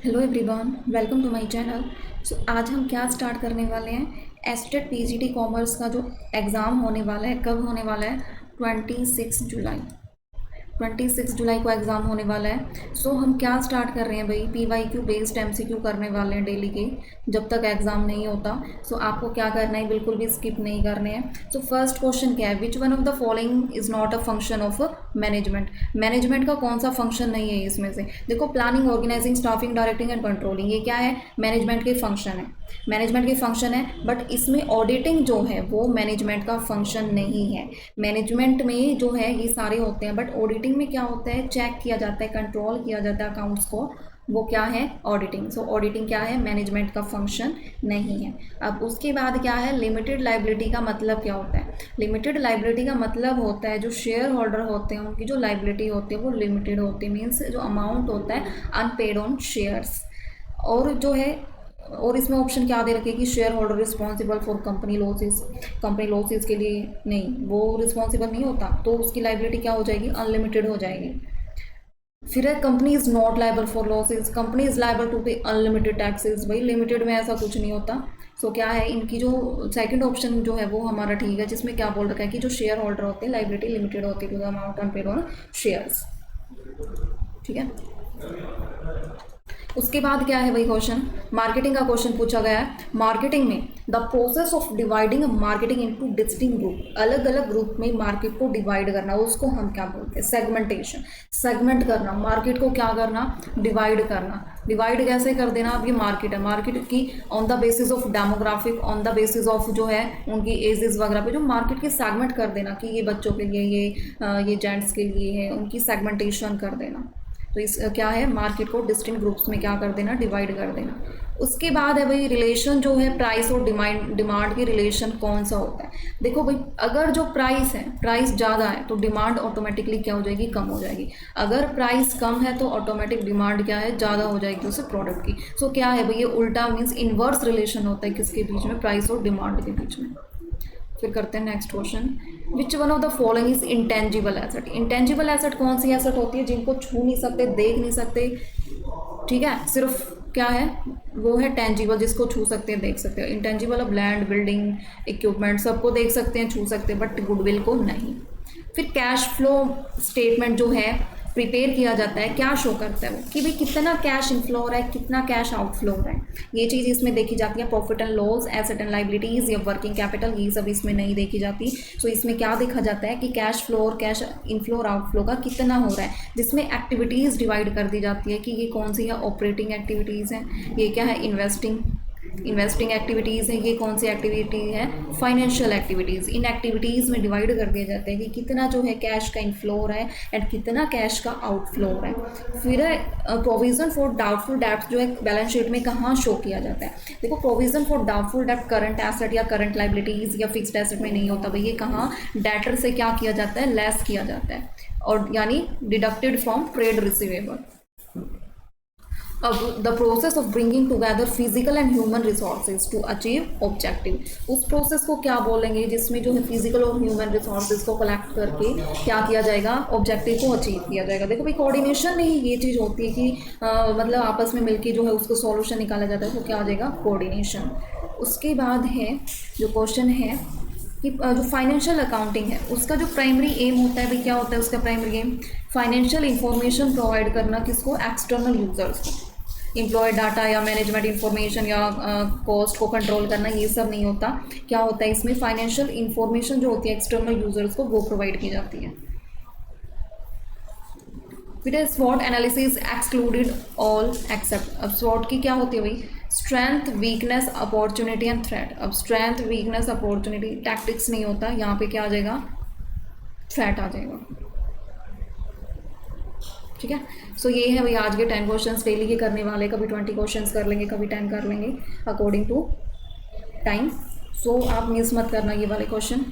Hello everyone, welcome to my channel. So आज हम क्या स्टार्ट करने वाले हैं। एस्टेट पीजीटी कॉमर्स का जो एग्ज़ाम होने वाला है, कब होने वाला है? 26 जुलाई। 26 जुलाई को एग्ज़ाम होने वाला है। सो हम क्या स्टार्ट कर रहे हैं भाई, PYQ बेस्ड MCQ करने वाले हैं डेली के, जब तक एग्ज़ाम नहीं होता। सो आपको क्या करना है, बिल्कुल भी स्किप नहीं करने हैं। सो फर्स्ट क्वेश्चन क्या है, which one of the following is not a function of management. Management का कौन सा फंक्शन नहीं है इसमें से? देखो, planning, organizing, staffing, directing and controlling, ये क्या है? मैनेजमेंट के फंक्शन है। मैनेजमेंट के फंक्शन है, बट इसमें ऑडिटिंग जो है वो मैनेजमेंट का फंक्शन नहीं है। मैनेजमेंट में जो है ये सारे होते हैं, बट ऑडिटिंग में क्या होता है? चेक किया जाता है, कंट्रोल किया जाता है अकाउंट्स को, वो क्या है? ऑडिटिंग। सो ऑडिटिंग क्या है? मैनेजमेंट का फंक्शन नहीं है। अब उसके बाद क्या है? लिमिटेड लाइबिलिटी का मतलब क्या होता है? लिमिटेड लाइबिलिटी का मतलब होता है जो शेयर होल्डर होते हैं उनकी जो लाइबिलिटी होती है वो लिमिटेड होती है। मीन्स जो अमाउंट होता है अनपेड ऑन शेयर्स। और जो है, और इसमें ऑप्शन क्या दे रखे कि share holder responsible for company losses. Company losses के लिए नहीं, वो रिस्पॉन्सिबल नहीं होता, तो उसकी लाइबिलिटी क्या हो जाएगी? अनलिमिटेड हो जाएगी। फिर है company is not liable for losses. Company is liable to pay unlimited taxes. भाई लिमिटेड में ऐसा कुछ नहीं होता। सो क्या है, इनकी जो सेकंड ऑप्शन जो है वो हमारा ठीक है, जिसमें क्या बोल रखा है कि जो शेयर होल्डर होते हैं लाइबिलिटी लिमिटेड होती है to the amount unpaid on shares. ठीक है। उसके बाद क्या है भाई क्वेश्चन, मार्केटिंग का क्वेश्चन पूछा गया है। मार्केटिंग में the process of dividing marketing into distinct group, अलग अलग ग्रुप में मार्केट को डिवाइड करना, उसको हम क्या बोलते हैं? सेगमेंटेशन। सेगमेंट करना, मार्केट को क्या करना? डिवाइड करना। डिवाइड कैसे कर देना? अब ये मार्केट है, मार्केट की on the basis of demographic, on the basis of जो है उनकी एजेस वगैरह पे जो मार्केट की सेगमेंट कर देना कि ये बच्चों के लिए, ये जेंट्स के लिए है, उनकी सेगमेंटेशन कर देना। तो इस क्या है, मार्केट को डिस्टिंक्ट ग्रुप्स में क्या कर देना? डिवाइड कर देना। उसके बाद है भाई रिलेशन जो है प्राइस और डिमांड की रिलेशन कौन सा होता है? देखो भाई, अगर जो प्राइस है, प्राइस ज़्यादा है तो डिमांड ऑटोमेटिकली क्या हो जाएगी? कम हो जाएगी। अगर प्राइस कम है तो ऑटोमेटिक डिमांड क्या है? ज़्यादा हो जाएगी उस प्रोडक्ट की। सो क्या है भाई, ये उल्टा मीन्स इन्वर्स रिलेशन होता है किसके बीच में? प्राइस और डिमांड के बीच में। फिर करते हैं next question, which one of the following is intangible asset. Intangible asset कौन सी एसेट होती है? जिनको छू नहीं सकते, देख नहीं सकते। ठीक है, सिर्फ क्या है वो है टेंजिबल, जिसको छू सकते हैं, देख सकते हैं। इंटेंजिबल अब लैंड, बिल्डिंग, इक्विपमेंट सबको देख सकते हैं, छू सकते हैं, बट गुडविल को नहीं। फिर कैश फ्लो स्टेटमेंट जो है प्रिपेयर किया जाता है, क्या शो करता है वो कि भाई कितना कैश इनफ्लो हो रहा है, कितना कैश आउटफ्लो हो रहा है। ये चीज़ इसमें देखी जाती है। Profit and loss, asset and liabilities या वर्किंग कैपिटल, ये सब इसमें नहीं देखी जाती। सो इसमें क्या देखा जाता है कि कैश फ्लो और कैश इनफ्लो और आउटफ्लो का कितना हो रहा है, जिसमें एक्टिविटीज़ डिवाइड कर दी जाती है कि ये कौन सी है? ऑपरेटिंग एक्टिविटीज़ हैं, ये क्या है? इन्वेस्टिंग एक्टिविटीज़ है, ये कौन सी एक्टिविटी है? Financial activities. इन एक्टिविटीज़ में डिवाइड कर दिए जाते हैं कि कितना जो है कैश का इनफ्लो हो रहा है एंड कितना कैश का आउटफ्लो हो रहा है। फिर प्रोविजन फॉर डाउटफुल डेब्ट जो है बैलेंस शीट में कहाँ शो किया जाता है? देखो, प्रोविजन फॉर डाउटफुल डेब्ट करंट एसेट या करंट लाइबिलिटीज़ या फिक्स्ड एसेट में नहीं होता भाई। ये कहाँ डेटर से क्या किया जाता है? लेस किया जाता है, और यानी डिडक्टेड फ्रॉम ट्रेड रिसीवेबल। अब the process of bringing together physical and human resources to achieve objective, उस प्रोसेस को क्या बोलेंगे जिसमें जो है फिजिकल और ह्यूमन रिसोर्सेज को कलेक्ट करके क्या किया जाएगा? ऑब्जेक्टिव को अचीव किया जाएगा। देखो भाई, कोऑर्डिनेशन में ही ये चीज़ होती है कि मतलब आपस में मिलकर जो है उसको सॉल्यूशन निकाला जाता है, तो क्या आ जाएगा? कोऑर्डिनेशन। उसके बाद है जो क्वेश्चन है कि जो फाइनेंशियल अकाउंटिंग है उसका जो प्राइमरी एम होता है भाई, क्या होता है उसका primary aim? Financial information provide करना, किसको? एक्सटर्नल यूजर्स को। एम्प्लॉय डाटा या मैनेजमेंट इंफॉर्मेशन या कॉस्ट को कंट्रोल करना, ये सब नहीं होता। क्या होता है इसमें? फाइनेंशियल इंफॉर्मेशन जो होती है एक्सटर्नल यूजर्स को, वो प्रोवाइड की जाती है। फिर स्वॉट एनालिसिस एक्सक्लूडेड ऑल एक्सेप्ट। अब स्वॉट की क्या होती है भाई? Strength, weakness, opportunity and threat. अब स्ट्रेंथ, वीकनेस, अपॉर्चुनिटी, टैक्टिक्स नहीं होता, यहाँ पे क्या आ जाएगा? थ्रेट आ जाएगा। ठीक है। सो ये है भाई आज के 10 क्वेश्चंस डेली के करने वाले। कभी 20 क्वेश्चंस कर लेंगे, कभी 10 कर लेंगे अकॉर्डिंग टू टाइम। सो आप मिस मत करना ये वाले क्वेश्चन।